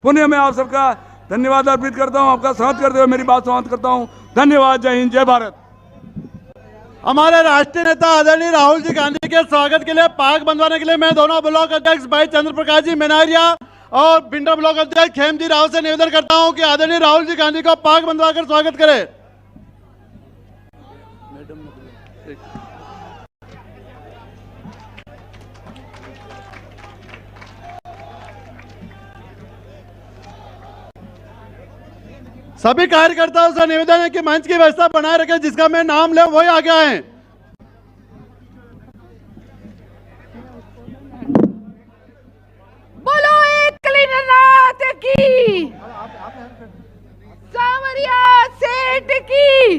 पुनः मैं आप सबका धन्यवाद अर्पित करता हूं, आपका स्वागत करते हुए मेरी बात समाप्त करता हूं। धन्यवाद। जय हिंद, जय भारत। हमारे राष्ट्रीय नेता आदरणीय राहुल जी गांधी के स्वागत के लिए पार्क बंधवाने के लिए मैं दोनों ब्लॉक अध्यक्ष भाई चंद्र प्रकाश जी मेनारिया और भिंडा ब्लॉक अध्यक्ष खेमजी राव से निवेदन करता हूं कि आदरणीय राहुल जी गांधी को पार्क बंधवाकर स्वागत करें। सभी कार्यकर्ताओं से निवेदन है कि मंच की व्यवस्था बनाए रखें, जिसका मैं नाम ले वही आगे आए। बोलो एकनाथ की, सांवरिया सेठ की,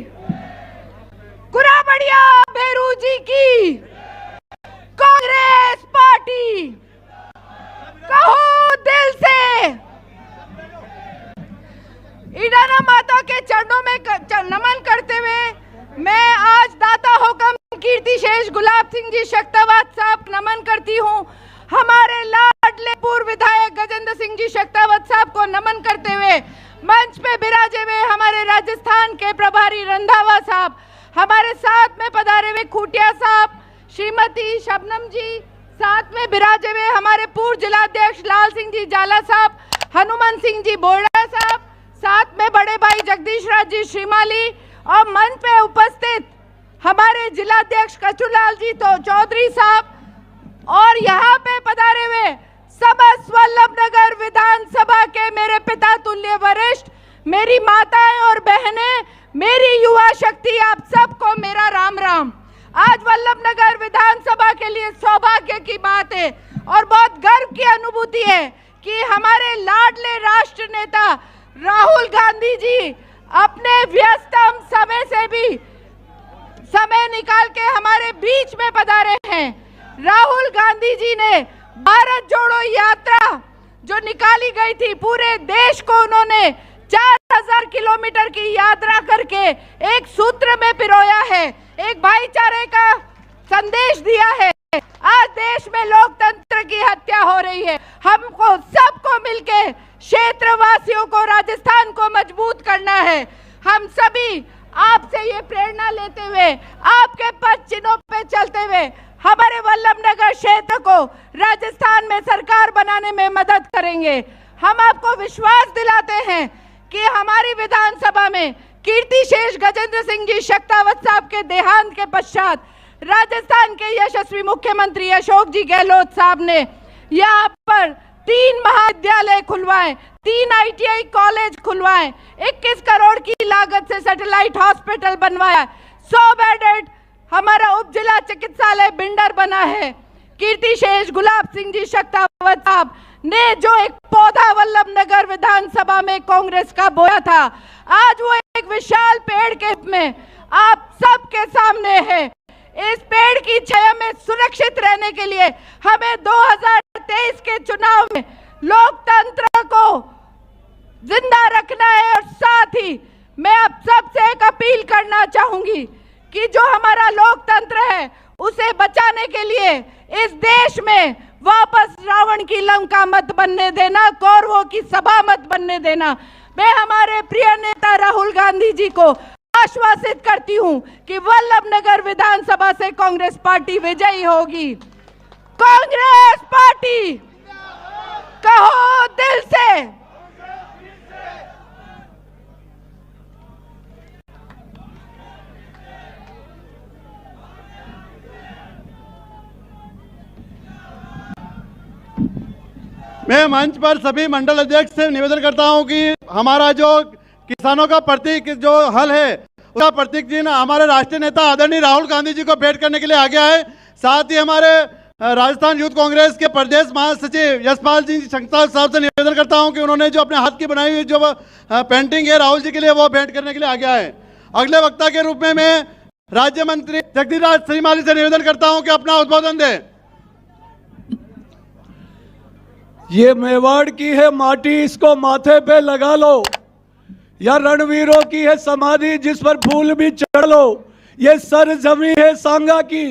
कुराबड़िया भेरू जी की, कांग्रेस पार्टी, कहो दिल से। ईडाना माता के चरणों में नमन करते हुए मैं आज दाता हुक्म कीर्ति शेष गुलाब सिंह जी शक्तावत साहब नमन करती हूँ। हमारे लाडले पूर्व विधायक गजेंद्र सिंह जी शक्तावत साहब को नमन करते हुए मंच पे विराजे हुए हमारे राजस्थान के प्रभारी रंधावा साहब, हमारे साथ में पधारे हुए खूटिया साहब, श्रीमती शबनम जी, साथ में विराजे हुए हमारे पूर्व जिलाध्यक्ष लाल सिंह जी जाला साहब, हनुमान सिंह जी बोड़ा साहब, साथ में बड़े भाई जगदीश राज जी श्रीमाली और मंच पे उपस्थित हमारे जिलाध्यक्ष कचूलाल जी तो चौधरी साहब और यहाँ पे पधारे हुए समस्त वल्लभनगर विधानसभा के मेरे पिता तुल्य वरिष्ठ, मेरी माताएं और बहनें, मेरी युवा शक्ति, आप सबको मेरा राम राम। आज वल्लभनगर विधानसभा के लिए सौभाग्य की बात है और बहुत गर्व की अनुभूति है कि हमारे लाडले राष्ट्र नेता राहुल गांधी जी अपने व्यस्तम समय से भी समय निकाल के हमारे बीच में पधारे हैं। राहुल गांधी जी ने भारत जोड़ो यात्रा जो निकाली गई थी, पूरे देश को उन्होंने 4000 किलोमीटर की यात्रा करके एक सूत्र में पिरोया है, एक भाईचारे का संदेश दिया है। आज देश में लोकतंत्र की हत्या हो रही है। हमको सबको मिलके क्षेत्रवासियों को, राजस्थान को मजबूत करना है। हम सभी आपसे ये प्रेरणा लेते हुए, आपके पद चिन्हों पे चलते हुए हमारे वल्लभनगर क्षेत्र को राजस्थान में सरकार बनाने में मदद करेंगे। हम आपको विश्वास दिलाते हैं कि हमारी विधानसभा में कीर्ति शेष गजेंद्र सिंह जी शक्तावत साहब के देहांत के पश्चात राजस्थान के यशस्वी मुख्यमंत्री अशोक जी गहलोत साहब ने यहाँ पर 3 महाविद्यालय खुलवाए, 3 ITI कॉलेज खुलवाए, 21 करोड़ की लागत से सैटेलाइट हॉस्पिटल बनवाया, 100 बेडेड हमारा उप जिला चिकित्सालय बिंडर बना है। कीर्ति शेष गुलाब सिंह जी शक्तावत साहब ने जो एक पौधा वल्लभनगर विधानसभा में कांग्रेस का बोया था, आज वो एक विशाल पेड़ के रूप में आप सबके सामने है। इस पेड़ की छाया में सुरक्षित रहने के लिए हमें 2023 के चुनाव में लोकतंत्र को जिंदा रखना है और साथ ही मैं आप सबसे एक अपील करना चाहूंगी कि जो हमारा लोकतंत्र है उसे बचाने के लिए इस देश में वापस रावण की लंका मत बनने देना, कौरवों की सभा मत बनने देना। मैं हमारे प्रिय नेता राहुल गांधी जी को आश्वासित करती हूं कि वल्लभनगर विधानसभा से कांग्रेस पार्टी विजयी होगी। कांग्रेस पार्टी, कहो दिल से। मैं मंच पर सभी मंडल अध्यक्ष से निवेदन करता हूं कि हमारा जो किसानों का प्रतीक जो हल है उसका प्रतीक चिन्ह हमारे राष्ट्रीय नेता आदरणीय राहुल गांधी जी को भेंट करने के लिए आगे आए। साथ ही हमारे राजस्थान यूथ कांग्रेस के प्रदेश महासचिव यशपाल जी शंकर साहब से निवेदन करता हूं कि उन्होंने जो अपने हाथ की बनाई हुई जो पेंटिंग है राहुल जी के लिए वो भेंट करने के लिए आगे आए। अगले वक्ता के रूप में मैं राज्य मंत्री जगदीश राज श्रीमाली से निवेदन करता हूं कि अपना उद्बोधन दें। ये मेवाड़ की है माटी, इसको माथे पे लगा लो। या रणवीरों की है समाधि, जिस पर फूल भी चढ़ लो। ये सरजमी है सांगा की,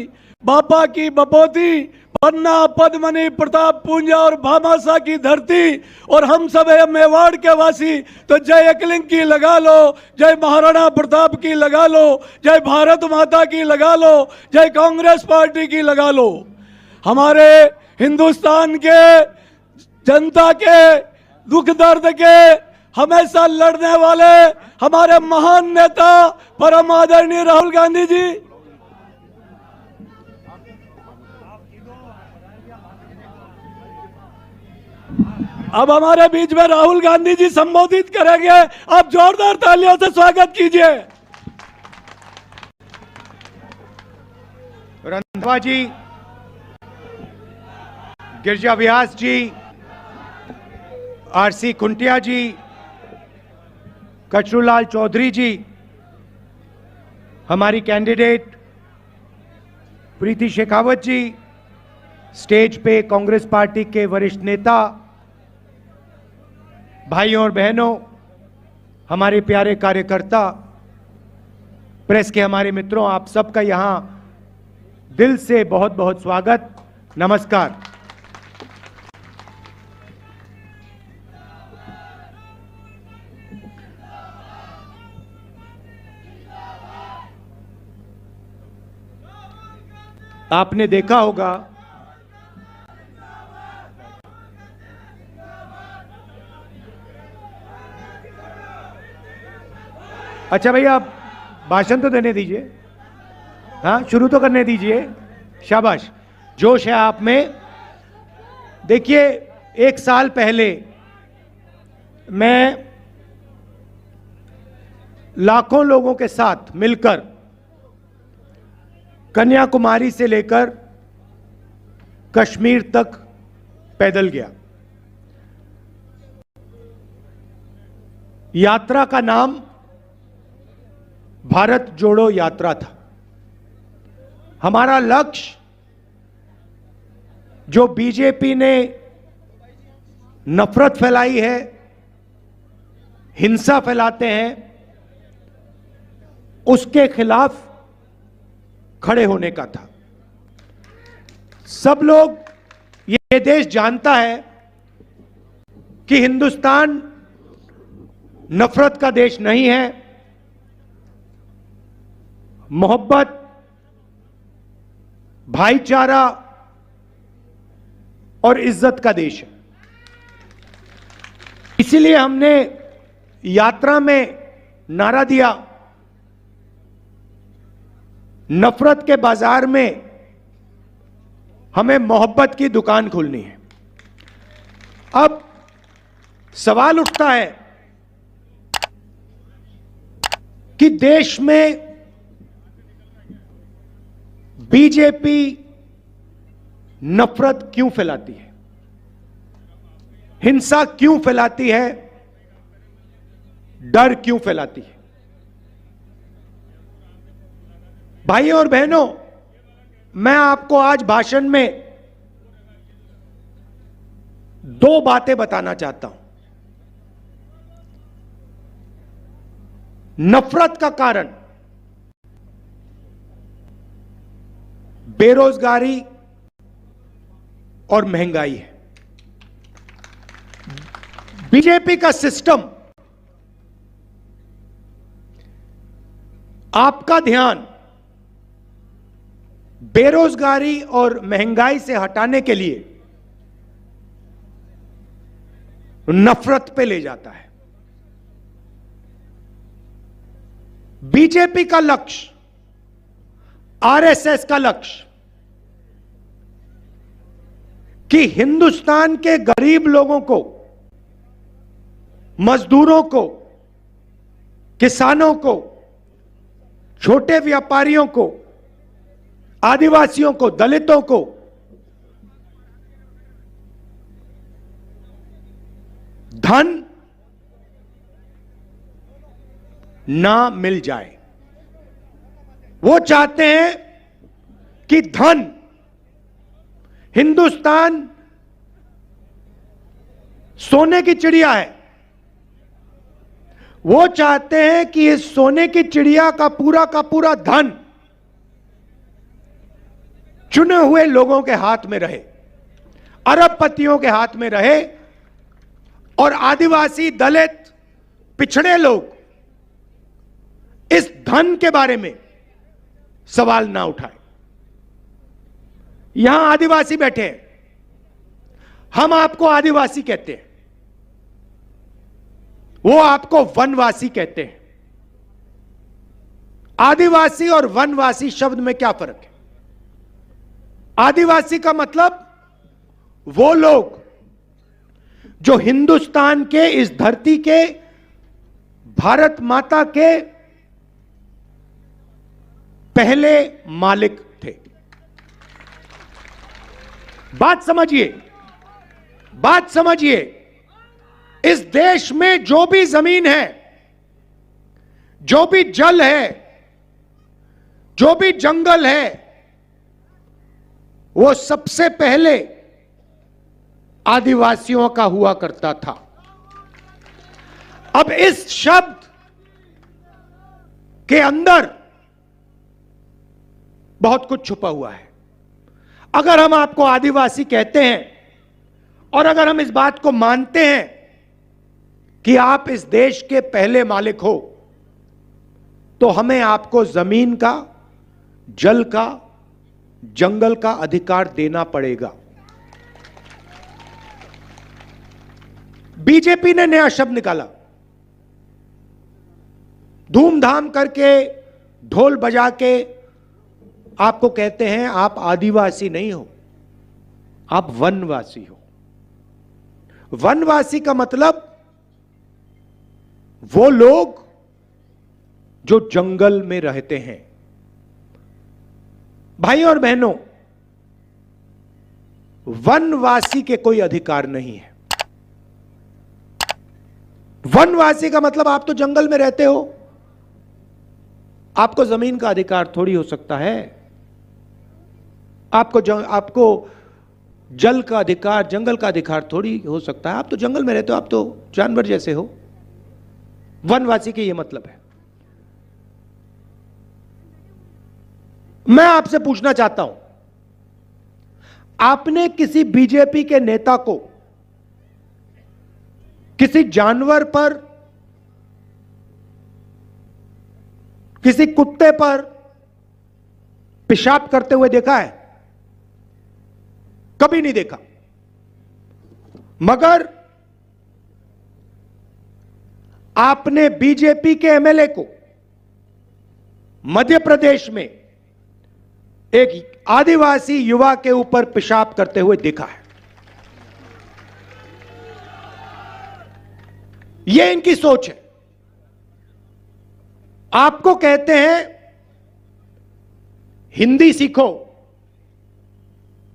बापा की बपोती, पन्ना, पद्मनी, प्रताप, पूंजा और भामाशाह की धरती और हम सब है मेवाड़ के वासी, तो जय एकलिंग की लगा लो, जय महाराणा प्रताप की लगा लो, जय भारत माता की लगा लो, जय कांग्रेस पार्टी की लगा लो। हमारे हिंदुस्तान के जनता के दुख दर्द के हमेशा लड़ने वाले हमारे महान नेता परम आदरणीय राहुल गांधी जी, अब हमारे बीच में राहुल गांधी जी संबोधित करेंगे। आप जोरदार तालियों से स्वागत कीजिए। रंधावा जी, गिरजा व्यास जी, आरसी खुंटिया जी, कचरूलाल चौधरी जी, हमारी कैंडिडेट प्रीति शेखावत जी, स्टेज पे कांग्रेस पार्टी के वरिष्ठ नेता, भाइयों और बहनों, हमारे प्यारे कार्यकर्ता, प्रेस के हमारे मित्रों, आप सबका यहां दिल से बहुत बहुत स्वागत, नमस्कार। आपने देखा होगा अच्छा भैया, आप भाषण तो देने दीजिए, हाँ शुरू तो करने दीजिए, शाबाश, जोश है आप में। देखिए, एक साल पहले मैं लाखों लोगों के साथ मिलकर कन्याकुमारी से लेकर कश्मीर तक पैदल गया। यात्रा का नाम भारत जोड़ो यात्रा था। हमारा लक्ष्य, जो बीजेपी ने नफरत फैलाई है, हिंसा फैलाते हैं, उसके खिलाफ खड़े होने का था। सब लोग, ये देश जानता है कि हिंदुस्तान नफरत का देश नहीं है, मोहब्बत, भाईचारा और इज्जत का देश है। इसीलिए हमने यात्रा में नारा दिया, नफरत के बाजार में हमें मोहब्बत की दुकान खोलनी है। अब सवाल उठता है कि देश में बीजेपी नफरत क्यों फैलाती है, हिंसा क्यों फैलाती है, डर क्यों फैलाती है। भाइयों और बहनों, मैं आपको आज भाषण में दो बातें बताना चाहता हूं। नफरत का कारण बेरोजगारी और महंगाई है। बीजेपी का सिस्टम आपका ध्यान बेरोजगारी और महंगाई से हटाने के लिए नफरत पे ले जाता है। बीजेपी का लक्ष्य, आरएसएस का लक्ष्य कि हिंदुस्तान के गरीब लोगों को, मजदूरों को, किसानों को, छोटे व्यापारियों को, आदिवासियों को, दलितों को धन ना मिल जाए। वो चाहते हैं कि धन, हिंदुस्तान सोने की चिड़िया है, वो चाहते हैं कि इस सोने की चिड़िया का पूरा धन चुने हुए लोगों के हाथ में रहे, अरबपतियों के हाथ में रहे और आदिवासी, दलित, पिछड़े लोग इस धन के बारे में सवाल ना उठाए। यहां आदिवासी बैठे हैं, हम आपको आदिवासी कहते हैं, वो आपको वनवासी कहते हैं। आदिवासी और वनवासी शब्द में क्या फर्क है? आदिवासी का मतलब वो लोग जो हिंदुस्तान के, इस धरती के, भारत माता के पहले मालिक थे। बात समझिए, बात समझिए। इस देश में जो भी जमीन है, जो भी जल है, जो भी जंगल है, वो सबसे पहले आदिवासियों का हुआ करता था। अब इस शब्द के अंदर बहुत कुछ छुपा हुआ है। अगर हम आपको आदिवासी कहते हैं और अगर हम इस बात को मानते हैं कि आप इस देश के पहले मालिक हो, तो हमें आपको जमीन का, जल का, जंगल का अधिकार देना पड़ेगा। बीजेपी ने नया शब्द निकाला, धूमधाम करके, ढोल बजा के आपको कहते हैं आप आदिवासी नहीं हो, आप वनवासी हो। वनवासी का मतलब वो लोग जो जंगल में रहते हैं। भाई और बहनों, वनवासी के कोई अधिकार नहीं है। वनवासी का मतलब आप तो जंगल में रहते हो, आपको जमीन का अधिकार थोड़ी हो सकता है। आपको जल का अधिकार, जंगल का अधिकार थोड़ी हो सकता है। आप तो जंगल में रहते हो, आप तो जानवर जैसे हो। वनवासी के ये मतलब है। मैं आपसे पूछना चाहता हूं, आपने किसी बीजेपी के नेता को किसी जानवर पर, किसी कुत्ते पर पेशाब करते हुए देखा है? कभी नहीं देखा। मगर आपने बीजेपी के एमएलए को मध्य प्रदेश में एक आदिवासी युवा के ऊपर पेशाब करते हुए देखा है। यह इनकी सोच है। आपको कहते हैं हिंदी सीखो,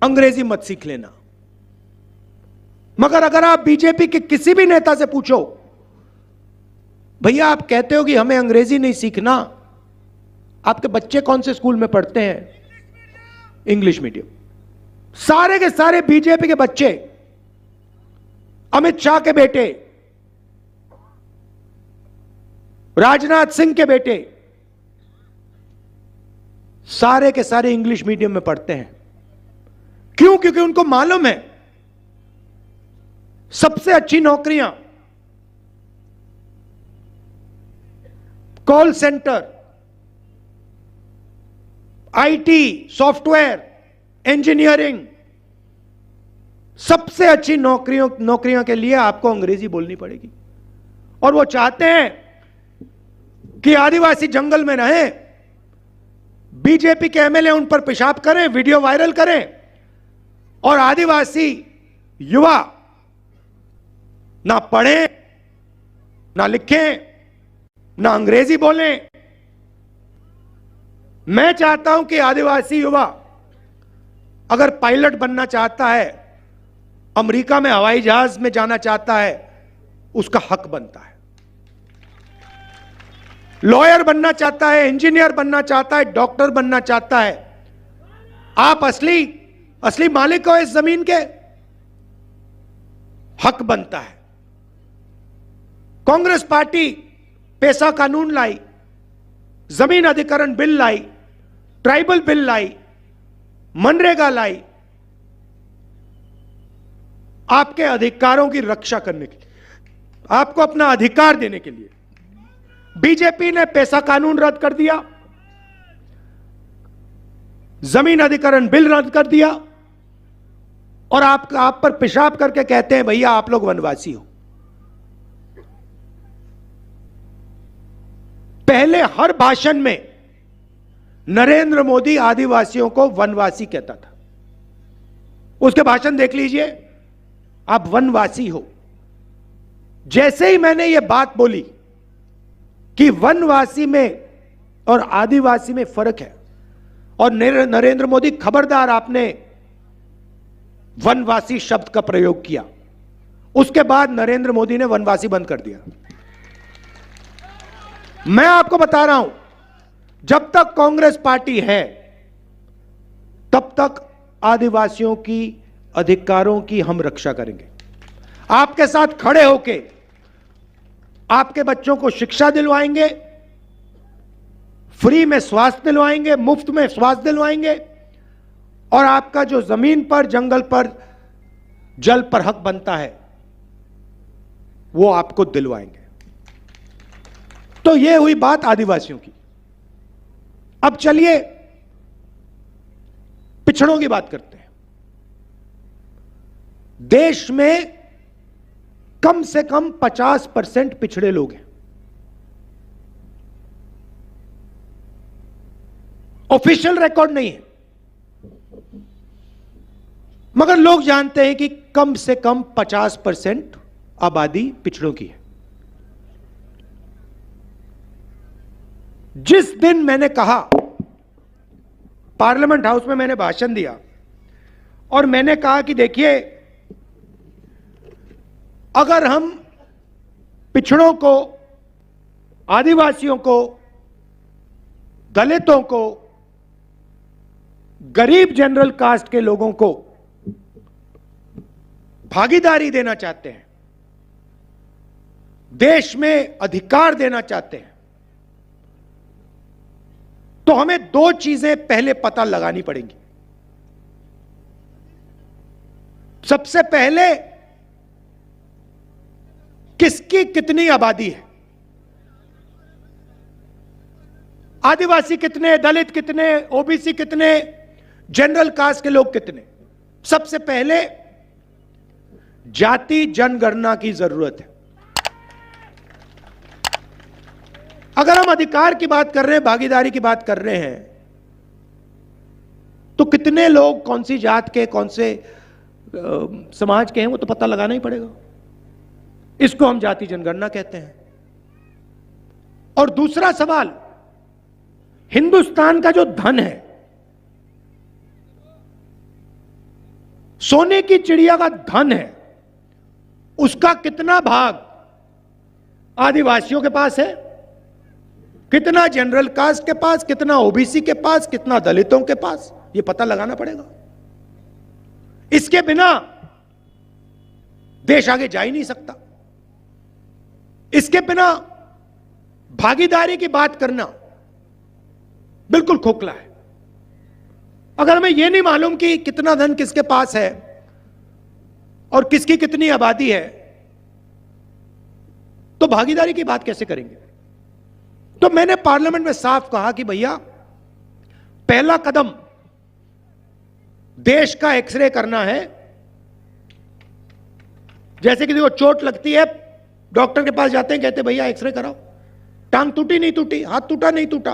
अंग्रेजी मत सीख लेना। मगर अगर आप बीजेपी के किसी भी नेता से पूछो, भैया आप कहते हो कि हमें अंग्रेजी नहीं सीखना, आपके बच्चे कौन से स्कूल में पढ़ते हैं? English medium. सारे के सारे बीजेपी के बच्चे, अमित शाह के बेटे, राजनाथ सिंह के बेटे, सारे के सारे इंग्लिश मीडियम में पढ़ते हैं। क्यों? क्योंकि उनको मालूम है सबसे अच्छी नौकरियां call centre, IT, software, engineering, सबसे अच्छी नौकरियों के लिए आपको अंग्रेजी बोलनी पड़ेगी। और वो चाहते हैं कि आदिवासी जंगल में रहें, बीजेपी के एमएलए उन पर पेशाब करें, वीडियो वायरल करें, और आदिवासी युवा ना पढ़ें, ना लिखें, ना अंग्रेजी बोलें। मैं चाहता हूं कि आदिवासी युवा अगर पायलट बनना चाहता है, अमेरिका में हवाई जहाज में जाना चाहता है, उसका हक बनता है। लॉयर बनना चाहता है, इंजीनियर बनना चाहता है, डॉक्टर बनना चाहता है, आप असली मालिक हो इस जमीन के, हक बनता है। कांग्रेस पार्टी पैसा कानून लाई, जमीन अधिकरण बिल लाई, ट्राइबल बिल लाई, मनरेगा लाई आपके अधिकारों की रक्षा करने के लिए, आपको अपना अधिकार देने के लिए। बीजेपी ने पैसा कानून रद्द कर दिया, जमीन अधिग्रहण बिल रद्द कर दिया, और आप पर पेशाब करके कहते हैं भैया आप लोग वनवासी हो। पहले हर भाषण में नरेंद्र मोदी आदिवासियों को वनवासी कहता था। उसके भाषण देख लीजिए, आप वनवासी हो। जैसे ही मैंने यह बात बोली कि वनवासी में और आदिवासी में फर्क है, और नरेंद्र मोदी खबरदार आपने वनवासी शब्द का प्रयोग किया, उसके बाद नरेंद्र मोदी ने वनवासी बंद कर दिया। मैं आपको बता रहा हूं, जब तक कांग्रेस पार्टी है तब तक आदिवासियों की अधिकारों की हम रक्षा करेंगे। आपके साथ खड़े होके आपके बच्चों को शिक्षा दिलवाएंगे, फ्री में स्वास्थ्य दिलवाएंगे, मुफ्त में स्वास्थ्य दिलवाएंगे, और आपका जो जमीन पर, जंगल पर, जल पर हक बनता है वो आपको दिलवाएंगे। तो ये हुई बात आदिवासियों की। अब चलिए पिछड़ों की बात करते हैं। देश में कम से कम 50% पिछड़े लोग हैं। ऑफिशियल रिकॉर्ड नहीं है, मगर लोग जानते हैं कि कम से कम 50% आबादी पिछड़ों की है। जिस दिन मैंने कहा, पार्लियामेंट हाउस में मैंने भाषण दिया और मैंने कहा कि देखिए, अगर हम पिछड़ों को, आदिवासियों को, दलितों को, गरीब जनरल कास्ट के लोगों को भागीदारी देना चाहते हैं, देश में अधिकार देना चाहते हैं, तो हमें दो चीजें पहले पता लगानी पड़ेंगी। सबसे पहले, किसकी कितनी आबादी है, आदिवासी कितने, दलित कितने, ओबीसी कितने, जनरल कास्ट के लोग कितने। सबसे पहले जाति जनगणना की जरूरत है। अगर हम अधिकार की बात कर रहे हैं, भागीदारी की बात कर रहे हैं, तो कितने लोग कौन सी जात के, कौन से समाज के हैं, वो तो पता लगाना ही पड़ेगा। इसको हम जाति जनगणना कहते हैं। और दूसरा सवाल, हिंदुस्तान का जो धन है, सोने की चिड़िया का धन है, उसका कितना भाग आदिवासियों के पास है, कितना जनरल कास्ट के पास, कितना ओबीसी के पास, कितना दलितों के पास, यह पता लगाना पड़ेगा। इसके बिना देश आगे जा ही नहीं सकता। इसके बिना भागीदारी की बात करना बिल्कुल खोखला है। अगर हमें यह नहीं मालूम कि कितना धन किसके पास है और किसकी कितनी आबादी है, तो भागीदारी की बात कैसे करेंगे। तो मैंने पार्लियामेंट में साफ कहा कि भैया, पहला कदम देश का एक्सरे करना है। जैसे किसी को चोट लगती है, डॉक्टर के पास जाते हैं, कहते हैं भैया एक्सरे कराओ, टांग टूटी नहीं टूटी, हाथ टूटा नहीं टूटा।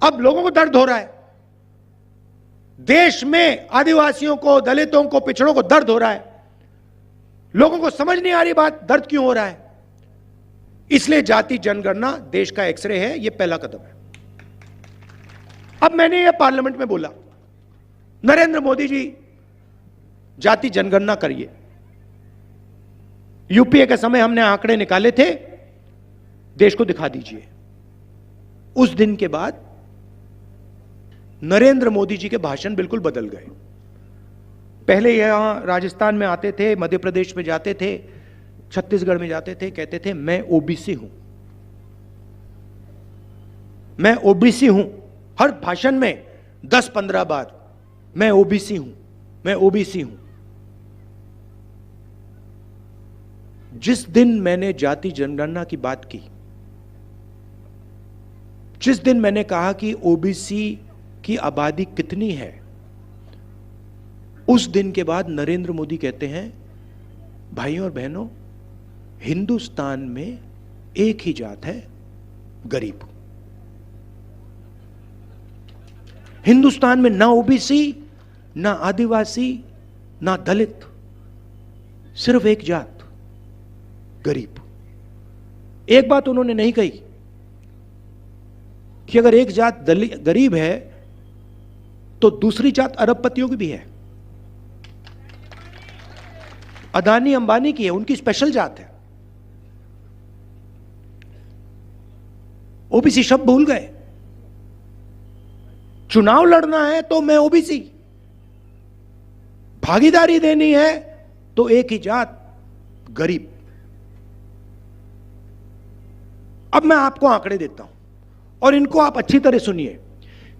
अब लोगों को दर्द हो रहा है, देश में आदिवासियों को, दलितों को, पिछड़ों को दर्द हो रहा है, लोगों को समझ नहीं आ रही बात, दर्द क्यों हो रहा है। इसलिए जाति जनगणना देश का एक्सरे है, यह पहला कदम है। अब मैंने यह पार्लियामेंट में बोला, नरेंद्र मोदी जी जाति जनगणना करिए। यूपीए के समय हमने आंकड़े निकाले थे, देश को दिखा दीजिए। उस दिन के बाद नरेंद्र मोदी जी के भाषण बिल्कुल बदल गए। पहले यहां राजस्थान में आते थे, मध्य प्रदेश में जाते थे, छत्तीसगढ़ में जाते थे, कहते थे मैं ओबीसी हूं, मैं ओबीसी हूं। हर भाषण में 10-15 बार मैं ओबीसी हूं, मैं ओबीसी हूं। जिस दिन मैंने जाति जनगणना की बात की, जिस दिन मैंने कहा कि ओबीसी की आबादी कितनी है, उस दिन के बाद नरेंद्र मोदी कहते हैं, भाइयों और बहनों, हिंदुस्तान में एक ही जात है, गरीब। हिंदुस्तान में ना ओबीसी, ना आदिवासी, ना दलित, सिर्फ एक जात, गरीब। एक बात उन्होंने नहीं कही कि अगर एक जात गरीब है तो दूसरी जात अरबपतियों की भी है, अदानी अंबानी की है, उनकी स्पेशल जात है। ओबीसी शब्द भूल गए। चुनाव लड़ना है तो मैं ओबीसी, भागीदारी देनी है तो एक ही जात, गरीब। अब मैं आपको आंकड़े देता हूं और इनको आप अच्छी तरह सुनिए,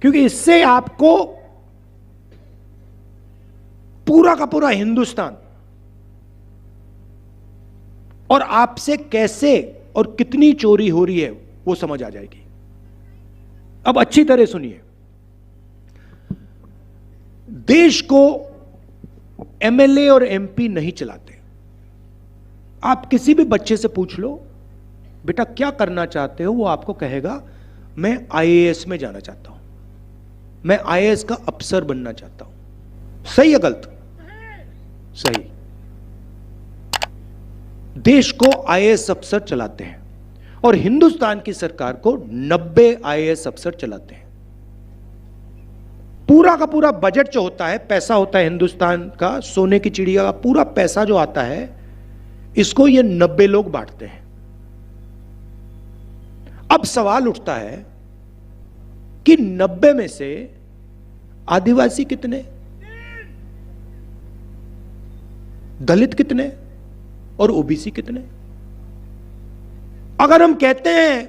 क्योंकि इससे आपको पूरा का पूरा हिंदुस्तान और आपसे कैसे और कितनी चोरी हो रही है वो समझ आ जाएगी। अब अच्छी तरह सुनिए। देश को एमएलए और एमपी नहीं चलाते। आप किसी भी बच्चे से पूछ लो, बेटा क्या करना चाहते हो, वो आपको कहेगा मैं आईएएस में जाना चाहता हूं, मैं आईएएस का अफसर बनना चाहता हूं। सही या गलत? सही। देश को आईएएस अफसर चलाते हैं और हिंदुस्तान की सरकार को 90 आईएएस अफसर चलाते हैं। पूरा का पूरा बजट जो होता है, पैसा होता है हिंदुस्तान का, सोने की चिड़िया का पूरा पैसा जो आता है, इसको ये 90 लोग बांटते हैं। अब सवाल उठता है कि 90 में से आदिवासी कितने, दलित कितने और ओबीसी कितने? अगर हम कहते हैं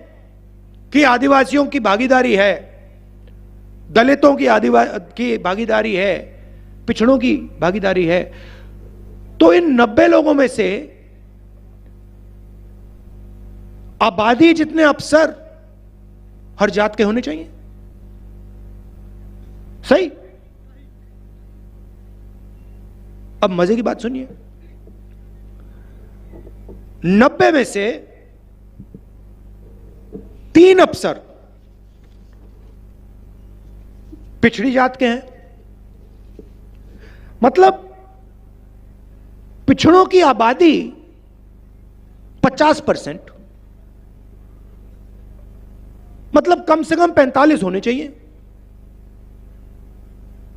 कि आदिवासियों की भागीदारी है, दलितों की भागीदारी है, पिछड़ों की भागीदारी है, तो इन 90 लोगों में से आबादी जितने अफसर हर जात के होने चाहिए। सही? अब मजे की बात सुनिए। 90 में से 3 अफसर पिछड़ी जात के हैं, मतलब पिछड़ों की आबादी 50%, मतलब कम से कम 45 होने चाहिए,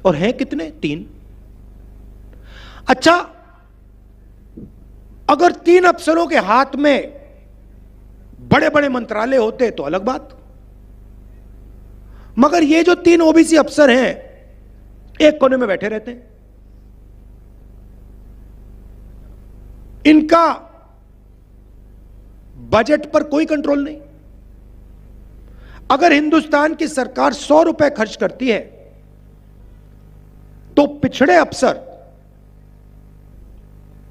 और हैं कितने? 3। अच्छा, अगर 3 अफसरों के हाथ में बड़े बड़े मंत्रालय होते तो अलग बात, मगर ये जो 3 ओबीसी अफसर हैं एक कोने में बैठे रहते हैं। इनका बजट पर कोई कंट्रोल नहीं। अगर हिंदुस्तान की सरकार 100 रुपए खर्च करती है तो पिछड़े अफसर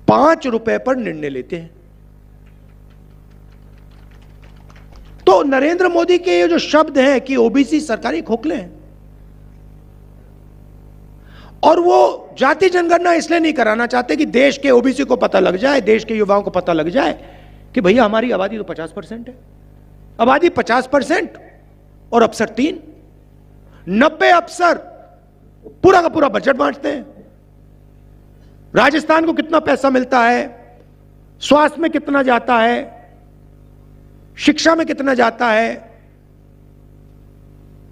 5 रुपए पर निर्णय लेते हैं। तो नरेंद्र मोदी के ये जो शब्द हैं कि ओबीसी सरकारी खोखले हैं, और वो जाति जनगणना इसलिए नहीं कराना चाहते कि देश के ओबीसी को पता लग जाए, देश के युवाओं को पता लग जाए कि भैया हमारी आबादी तो 50% है। आबादी 50% और अफसर 3, 90 अफसर पूरा का पूरा बजट बांटते हैं। राजस्थान को कितना पैसा मिलता है, स्वास्थ्य में कितना जाता है, शिक्षा में कितना जाता है,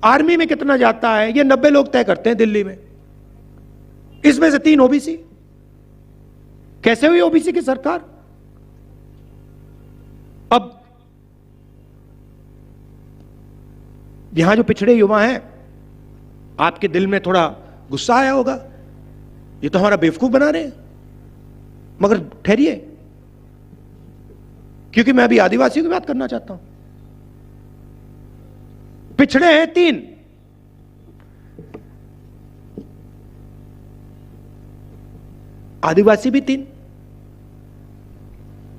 आर्मी में कितना जाता है, ये 90 लोग तय करते हैं दिल्ली में। इसमें से 3 ओबीसी। कैसे हुई ओबीसी की सरकार? अब यहां जो पिछड़े युवा हैं, आपके दिल में थोड़ा गुस्सा आया होगा, ये तो हमारा बेवकूफ बना रहे हैं। मगर ठहरिए, क्योंकि मैं अभी आदिवासियों की बात करना चाहता हूं। पिछड़े हैं 3, आदिवासी भी 3।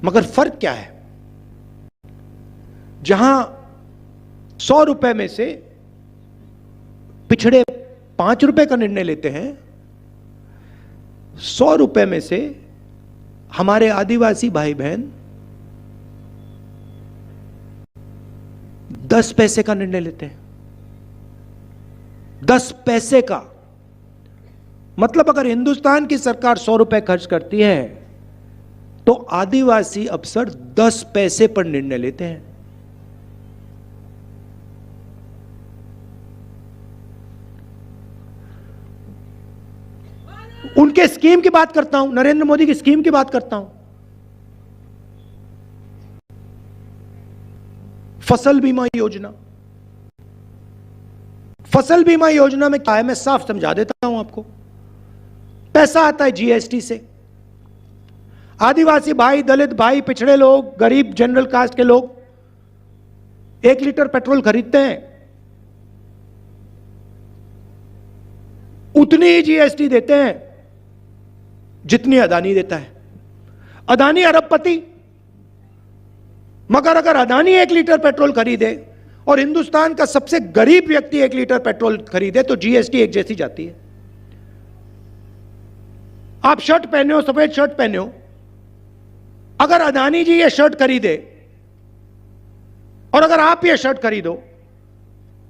मगर फर्क क्या है? जहां 100 रुपए में से पिछड़े 5 रुपए का निर्णय लेते हैं, 100 रुपए में से हमारे आदिवासी भाई बहन 10 पैसे का निर्णय लेते हैं। 10 पैसे का मतलब अगर हिंदुस्तान की सरकार 100 रुपए खर्च करती है तो आदिवासी अफसर 10 पैसे पर निर्णय लेते हैं। उनके स्कीम की बात करता हूं, नरेंद्र मोदी की स्कीम की बात करता हूं। फसल बीमा योजना। फसल बीमा योजना में क्या है, मैं साफ समझा देता हूं आपको। पैसा आता है जीएसटी से। आदिवासी भाई, दलित भाई, पिछड़े लोग, गरीब, जनरल कास्ट के लोग 1 लीटर पेट्रोल खरीदते हैं, उतनी ही जीएसटी देते हैं जितनी अदानी देता है। अदानी अरबपति, मगर अगर अदानी 1 लीटर पेट्रोल खरीदे और हिंदुस्तान का सबसे गरीब व्यक्ति 1 लीटर पेट्रोल खरीदे तो जीएसटी एक जैसी जाती है। आप शर्ट पहने हो, सफेद शर्ट पहने हो, अगर अदानी जी ये शर्ट खरीदे और अगर आप ये शर्ट खरीदो,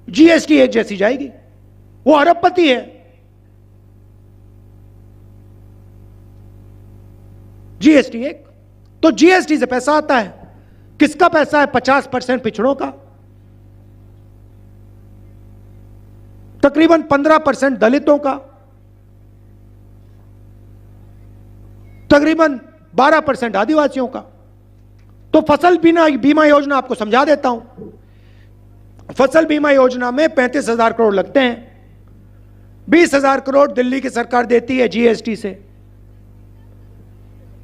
जीएसटी एक जैसी जाएगी। वो अरबपति है। जीएसटी एक, तो जीएसटी से पैसा आता है। किसका पैसा है? 50% पिछड़ों का, तकरीबन 15% दलितों का, तकरीबन 12% आदिवासियों का। तो फसल बीमा योजना आपको समझा देता हूं। फसल बीमा योजना में 35,000 करोड़ लगते हैं। 20,000 करोड़ दिल्ली की सरकार देती है जीएसटी से,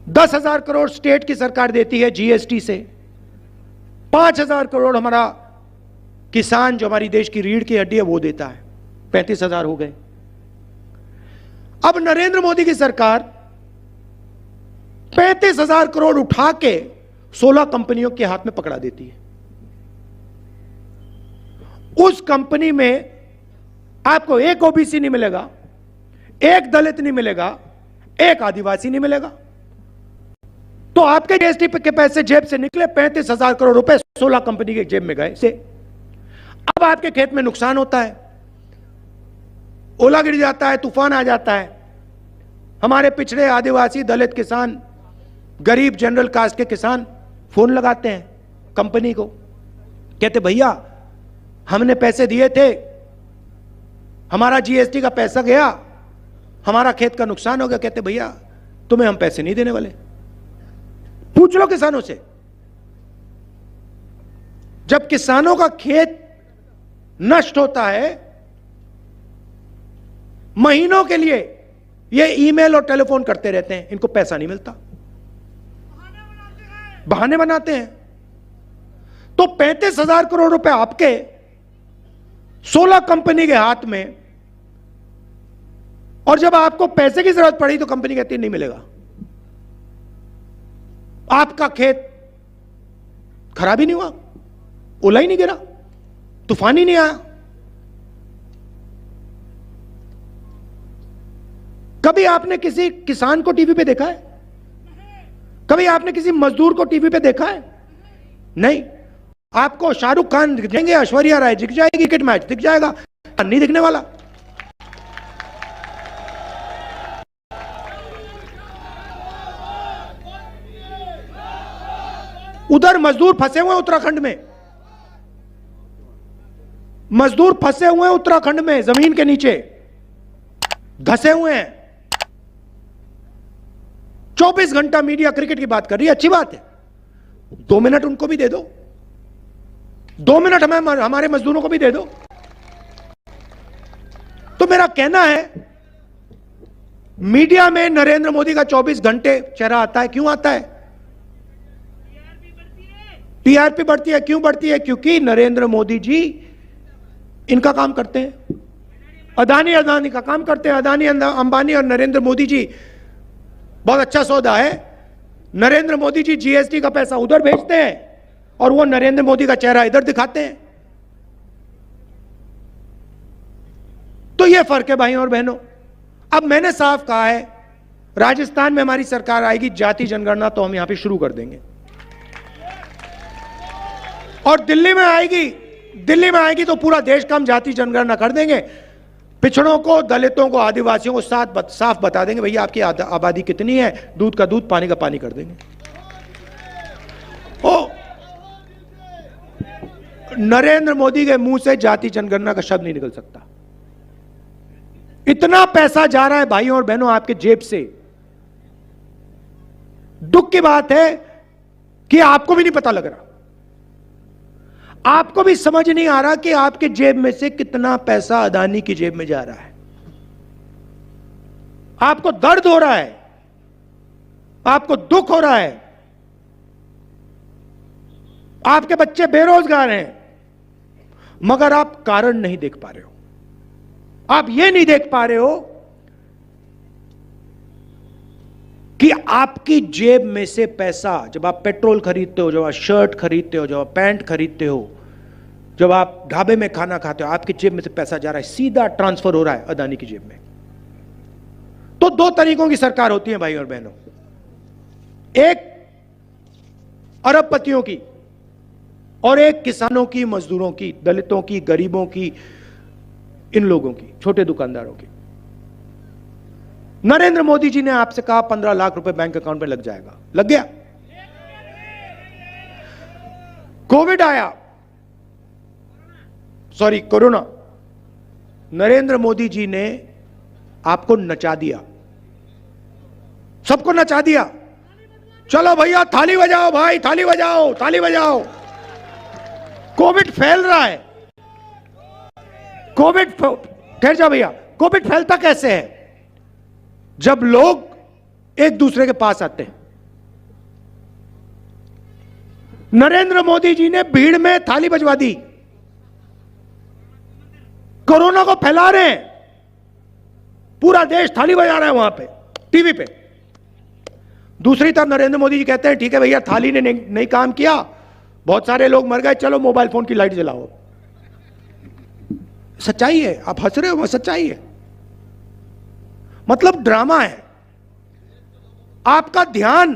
10,000 करोड़ स्टेट की सरकार देती है जीएसटी से, 5,000 करोड़ हमारा किसान जो हमारी देश की रीढ़ की हड्डी है वो देता है। 35,000 हो गए। अब नरेंद्र मोदी की सरकार 35,000 करोड़ उठा के 16 कंपनियों के हाथ में पकड़ा देती है। उस कंपनी में आपको एक ओबीसी नहीं मिलेगा, एक दलित नहीं मिलेगा, एक आदिवासी नहीं मिलेगा। तो आपके जीएसटी के पैसे जेब से निकले, 35,000 करोड़ रुपए 16 कंपनी के जेब में गए से। अब आपके खेत में नुकसान होता है, ओला गिर जाता है, तूफान आ जाता है, हमारे पिछड़े आदिवासी दलित किसान, गरीब जनरल कास्ट के किसान फोन लगाते हैं कंपनी को, कहते भैया हमने पैसे दिए थे, हमारा जीएसटी का पैसा गया, हमारा खेत का नुकसान हो गया। कहते भैया तुम्हें हम पैसे नहीं देने वाले। पूछ लो किसानों से। जब किसानों का खेत नष्ट होता है, महीनों के लिए ये ईमेल और टेलीफोन करते रहते हैं, इनको पैसा नहीं मिलता, बहाने बनाते हैं। तो 35,000 करोड़ रुपए आपके 16 कंपनी के हाथ में, और जब आपको पैसे की जरूरत पड़ी तो कंपनी कहती नहीं मिलेगा। आपका खेत खराब ही नहीं हुआ, ओला ही नहीं गिरा, तूफान ही नहीं आया। कभी आपने किसी किसान को टीवी पे देखा है? कभी आपने किसी मजदूर को टीवी पे देखा है? नहीं। आपको शाहरुख खान दिख जाएंगे, ऐश्वर्या राय दिख जाएगी, क्रिकेट मैच दिख जाएगा, नहीं दिखने वाला। उधर मजदूर फंसे हुए उत्तराखंड में, मजदूर फंसे हुए हैं उत्तराखंड में, जमीन के नीचे धंसे हुए हैं। 24 घंटा मीडिया क्रिकेट की बात कर रही है, अच्छी बात है, 2 मिनट उनको भी दे दो, 2 मिनट हमें हमारे मजदूरों को भी दे दो। तो मेरा कहना है, मीडिया में नरेंद्र मोदी का 24 घंटे चेहरा आता है। क्यों आता है? टीआरपी बढ़ती है। क्यों बढ़ती है? क्योंकि नरेंद्र मोदी जी इनका काम करते हैं, अदानी का काम करते हैं। अदानी, अंबानी और नरेंद्र मोदी जी बहुत अच्छा सौदा है। नरेंद्र मोदी जी जीएसटी का पैसा उधर भेजते हैं और वो नरेंद्र मोदी का चेहरा इधर दिखाते हैं। तो ये फर्क है भाइयों और बहनों। अब मैंने साफ कहा है, राजस्थान में हमारी सरकार आएगी, जाति जनगणना तो हम यहां पे शुरू कर देंगे। और दिल्ली में आएगी तो पूरा देश का हम जाति जनगणना कर देंगे। पिछड़ों को, दलितों को, आदिवासियों को साफ बता देंगे भैया आपकी आबादी कितनी है, दूध का दूध, पानी का पानी कर देंगे। ओ नरेंद्र मोदी के मुंह से जाति जनगणना का शब्द नहीं निकल सकता। इतना पैसा जा रहा है भाइयों और बहनों आपके जेब से। दुख की बात है कि आपको भी नहीं पता लग रहा, आपको भी समझ नहीं आ रहा कि आपके जेब में से कितना पैसा अदानी की जेब में जा रहा है। आपको दर्द हो रहा है, आपको दुख हो रहा है, आपके बच्चे बेरोजगार हैं, मगर आप कारण नहीं देख पा रहे हो। आप यह नहीं देख पा रहे हो कि आपकी जेब में से पैसा, जब आप पेट्रोल खरीदते हो, जब आप शर्ट खरीदते हो, जब आप पैंट खरीदते हो, जब आप ढाबे में खाना खाते हो, आपकी जेब में से पैसा जा रहा है, सीधा ट्रांसफर हो रहा है अदानी की जेब में। तो दो तरीकों की सरकार होती है भाई और बहनों, एक अरबपतियों की और एक किसानों की, मजदूरों की, दलितों की, गरीबों की, इन लोगों की, छोटे दुकानदारों की। नरेंद्र मोदी जी ने आपसे कहा 15 लाख रुपए बैंक अकाउंट में लग जाएगा, लग गया। कोविड आया, सॉरी कोरोना, नरेंद्र मोदी जी ने आपको नचा दिया, सबको नचा दिया। चलो भैया थाली बजाओ, भाई थाली बजाओ, थाली बजाओ। कोविड फैल रहा है, कोविड, ठहर जाओ भैया, कोविड फैलता कैसे है? जब लोग एक दूसरे के पास आते हैं। नरेंद्र मोदी जी ने भीड़ में थाली बजवा दी, कोरोना को फैला रहे हैं, पूरा देश थाली बजा रहा है वहां पे टीवी पे। दूसरी तरफ नरेंद्र मोदी जी कहते हैं ठीक है भैया थाली ने नहीं काम किया, बहुत सारे लोग मर गए, चलो मोबाइल फोन की लाइट जलाओ। सच्चाई है, आप हंस रहे हो, सच्चाई है। मतलब ड्रामा है। आपका ध्यान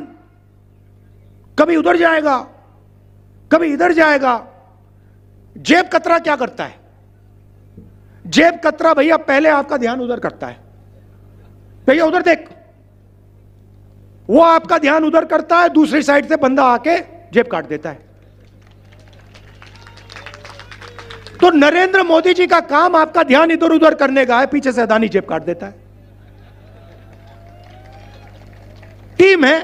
कभी उधर जाएगा, कभी इधर जाएगा। जेब कतरा क्या करता है? जेब कतरा भैया पहले आपका ध्यान उधर करता है, भैया उधर देख, वो आपका ध्यान उधर करता है, दूसरी साइड से बंदा आके जेब काट देता है। तो नरेंद्र मोदी जी का काम आपका ध्यान इधर उधर करने का है, पीछे से अदानी जेब काट देता है। टीम है।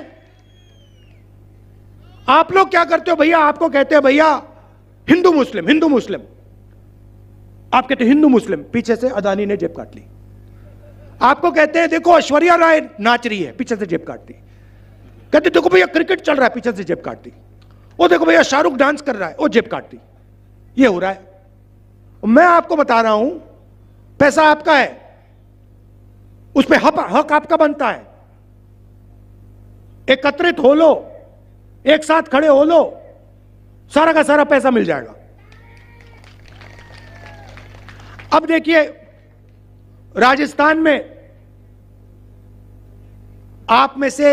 आप लोग क्या करते हो भैया? आपको कहते हैं भैया हिंदू मुस्लिम, हिंदू मुस्लिम, आप कहते हैं हिंदू मुस्लिम, पीछे से अदानी ने जेब काट ली। आपको कहते हैं देखो ऐश्वर्या राय नाच रही है, पीछे से जेब काट दी। कहते देखो भैया क्रिकेट चल रहा है, पीछे से जेब काट दी। वो देखो भैया शाहरुख डांस कर रहा है, वो जेब काट दी। ये हो रहा है। मैं आपको बता रहा हूं पैसा आपका है, उस पर हक आपका बनता है। एकत्रित हो लो, एक साथ खड़े हो लो, सारा का सारा पैसा मिल जाएगा। अब देखिए राजस्थान में आप में से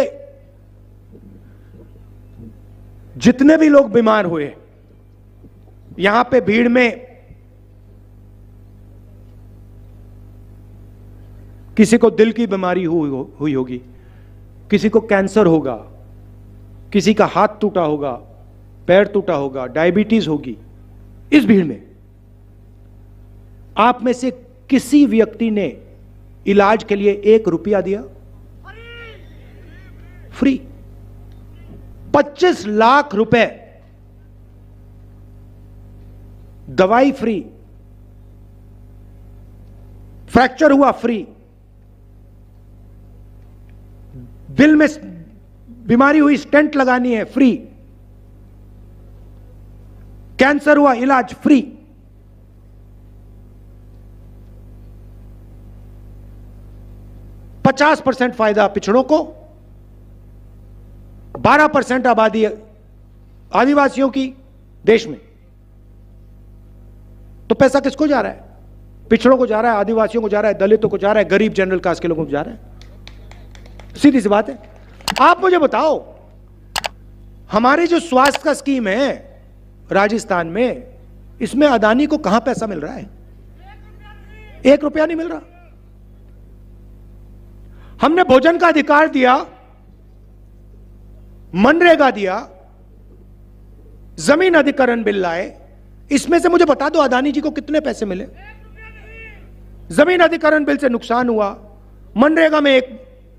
जितने भी लोग बीमार हुए, यहां पे भीड़ में किसी को दिल की बीमारी हुई होगी, किसी को कैंसर होगा, किसी का हाथ टूटा होगा, पैर टूटा होगा, डायबिटीज होगी। इस भीड़ में आप में से किसी व्यक्ति ने इलाज के लिए 1 रुपया दिया? फ्री। 25 लाख रुपए दवाई फ्री, फ्रैक्चर हुआ फ्री, दिल में बीमारी हुई स्टेंट लगानी है फ्री, कैंसर हुआ इलाज फ्री। % फायदा पिछड़ों को, 12% आबादी आदिवासियों की देश में, तो पैसा किसको जा रहा है? पिछड़ों को जा रहा है, आदिवासियों को जा रहा है, दलितों को जा रहा है, गरीब जनरल कास्ट के लोगों को जा रहा है। सीधी सी बात है। आप मुझे बताओ, हमारी जो स्वास्थ्य का स्कीम है राजस्थान में, इसमें अदानी को कहां पैसा मिल रहा है? 1 रुपया नहीं मिल रहा। हमने भोजन का अधिकार दिया, मनरेगा दिया, जमीन अधिकरण बिल लाए, इसमें से मुझे बता दो अदानी जी को कितने पैसे मिले? जमीन अधिकरण बिल से नुकसान हुआ, मनरेगा में एक,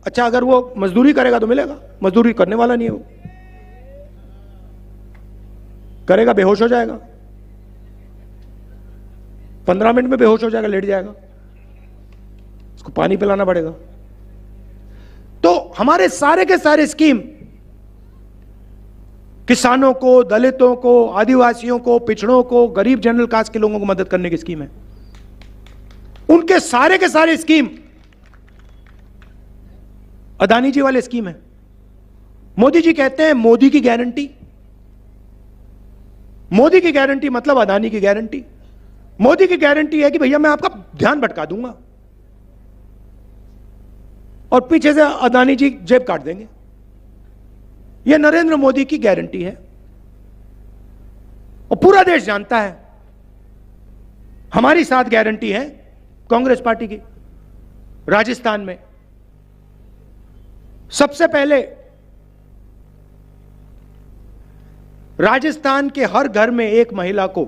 अच्छा अगर वो मजदूरी करेगा तो मिलेगा, मजदूरी करने वाला नहीं है, वो करेगा बेहोश हो जाएगा, 15 मिनट में बेहोश हो जाएगा, लेट जाएगा, उसको पानी पिलाना पड़ेगा। तो हमारे सारे के सारे स्कीम किसानों को, दलितों को, आदिवासियों को, पिछड़ों को, गरीब जनरल कास्ट के लोगों को मदद करने की स्कीम है। उनके सारे के सारे स्कीम अदानी जी वाले स्कीम है। मोदी जी कहते हैं मोदी की गारंटी। मोदी की गारंटी मतलब अदानी की गारंटी। मोदी की गारंटी है कि भैया मैं आपका ध्यान भटका दूंगा, और पीछे से अदानी जी जेब काट देंगे। यह नरेंद्र मोदी की गारंटी है, और पूरा देश जानता है हमारी साथ गारंटी है कांग्रेस पार्टी की। राजस्थान में सबसे पहले राजस्थान के हर घर में एक महिला को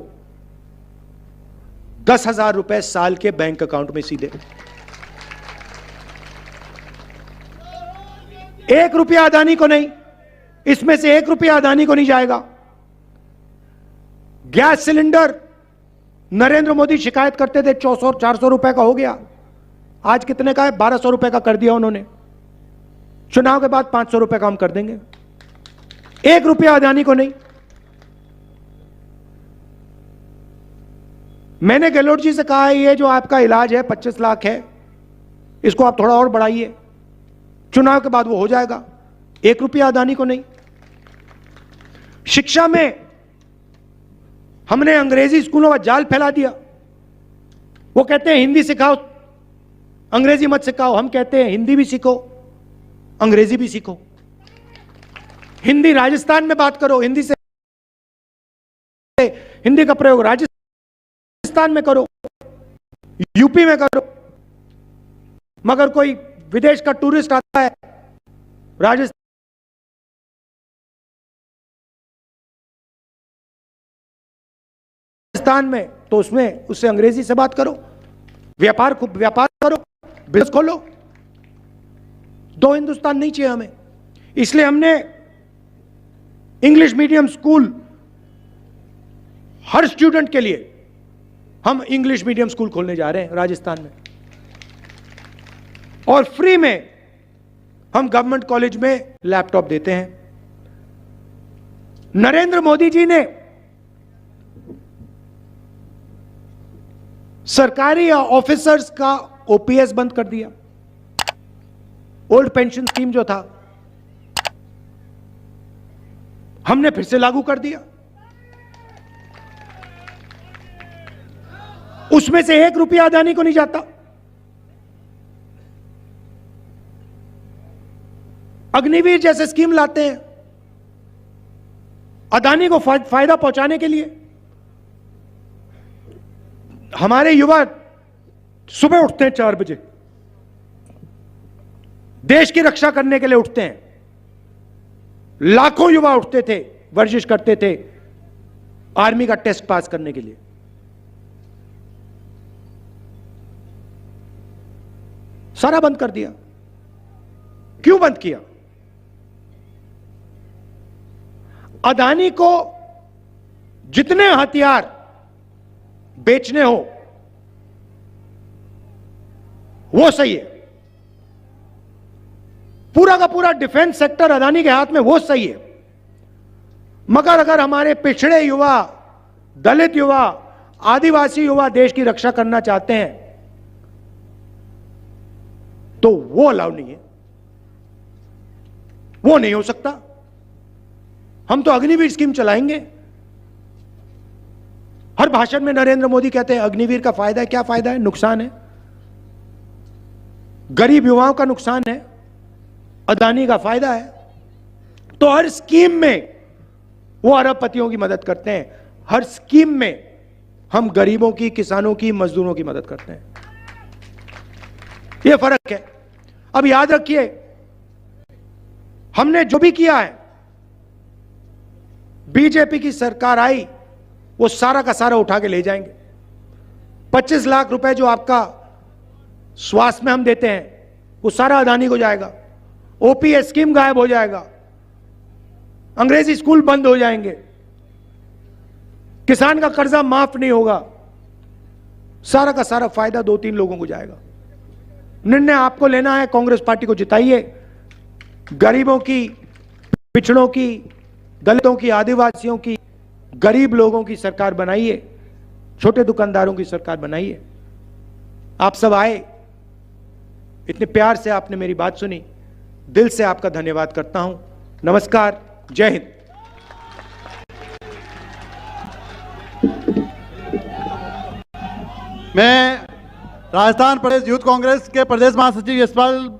10,000 रुपए साल के बैंक अकाउंट में सीधे, 1 रुपया अदानी को नहीं, इसमें से 1 रुपया अदानी को नहीं जाएगा। गैस सिलेंडर नरेंद्र मोदी शिकायत करते थे 400 रुपए का हो गया, आज कितने का है? 1200 रुपए का कर दिया उन्होंने। चुनाव के बाद 500 रुपए का हम कर देंगे, 1 रुपया अदानी को नहीं। मैंने गहलोत जी से कहा है ये जो आपका इलाज है 25 लाख है, इसको आप थोड़ा और बढ़ाइए, चुनाव के बाद वो हो जाएगा। 1 रुपया अदानी को नहीं। शिक्षा में हमने अंग्रेजी स्कूलों का जाल फैला दिया। वो कहते हैं हिंदी सिखाओ, अंग्रेजी मत सिखाओ। हम कहते हैं हिंदी भी सीखो, अंग्रेजी भी सीखो। हिंदी राजस्थान में बात करो, हिंदी से हिंदी का प्रयोग राजस्थान में करो, यूपी में करो। मगर कोई विदेश का टूरिस्ट आता है राजस्थान में, तो उसमें उससे अंग्रेजी से बात करो, व्यापार करो, बिजनेस खोलो। 2 हिंदुस्तान नहीं चाहिए हमें। इसलिए हमने इंग्लिश मीडियम स्कूल हर स्टूडेंट के लिए हम इंग्लिश मीडियम स्कूल खोलने जा रहे हैं राजस्थान में, और फ्री में हम गवर्नमेंट कॉलेज में लैपटॉप देते हैं। नरेंद्र मोदी जी ने सरकारी ऑफिसर्स का ओपीएस बंद कर दिया। ओल्ड पेंशन स्कीम जो था हमने फिर से लागू कर दिया। उसमें से 1 रुपया अदानी को नहीं जाता। अग्निवीर जैसे स्कीम लाते हैं अदानी को फायदा पहुंचाने के लिए। हमारे युवा सुबह उठते हैं 4 बजे, देश की रक्षा करने के लिए उठते हैं। लाखों युवा उठते थे, वर्जिश करते थे आर्मी का टेस्ट पास करने के लिए। सारा बंद कर दिया। क्यों बंद किया? अदानी को जितने हथियार बेचने हो वो सही है, पूरा का पूरा डिफेंस सेक्टर अदानी के हाथ में, वो सही है। मगर अगर हमारे पिछड़े युवा, दलित युवा, आदिवासी युवा देश की रक्षा करना चाहते हैं तो वो अलाउ नहीं है, वो नहीं हो सकता। हम तो अग्निवीर स्कीम चलाएंगे। हर भाषण में नरेंद्र मोदी कहते हैं अग्निवीर का फायदा है। क्या फायदा है? नुकसान है। गरीब युवाओं का नुकसान है, अदानी का फायदा है। तो हर स्कीम में वो अरबपतियों की मदद करते हैं, हर स्कीम में हम गरीबों की, किसानों की, मजदूरों की मदद करते हैं। यह फर्क है। अब याद रखिए, हमने जो भी किया है, बीजेपी की सरकार आई वो सारा का सारा उठा के ले जाएंगे। 25 लाख रुपए जो आपका स्वास्थ्य में हम देते हैं वो सारा अदानी को जाएगा। ओपीएस स्कीम गायब हो जाएगा, अंग्रेजी स्कूल बंद हो जाएंगे, किसान का कर्जा माफ नहीं होगा, सारा का सारा फायदा 2-3 लोगों को जाएगा। निर्णय आपको लेना है, कांग्रेस पार्टी को जिताइए, गरीबों की, पिछड़ों की, दलितों की, आदिवासियों की, गरीब लोगों की सरकार बनाइए, छोटे दुकानदारों की सरकार बनाइए। आप सब आए, इतने प्यार से आपने मेरी बात सुनी, दिल से आपका धन्यवाद करता हूं। नमस्कार, जय हिंद। मैं राजस्थान प्रदेश यूथ कांग्रेस के प्रदेश महासचिव यशपाल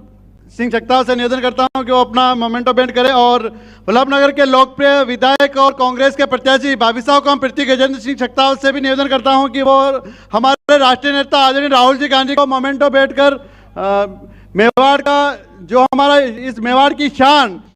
सिंह शक्तावत से निवेदन करता हूं कि वो अपना मोमेंटो बेंड करें और वल्लभनगर के लोकप्रिय विधायक और कांग्रेस के प्रत्याशी भाभी साहब का प्रतीक गजेंद्र सिंह शक्तावत से भी निवेदन करता हूं कि वो हमारे राष्ट्रीय नेता आदरणीय राहुल जी गांधी को मोमेंटो बेंड कर मेवाड़ का जो हमारा इस मेवाड़ की शान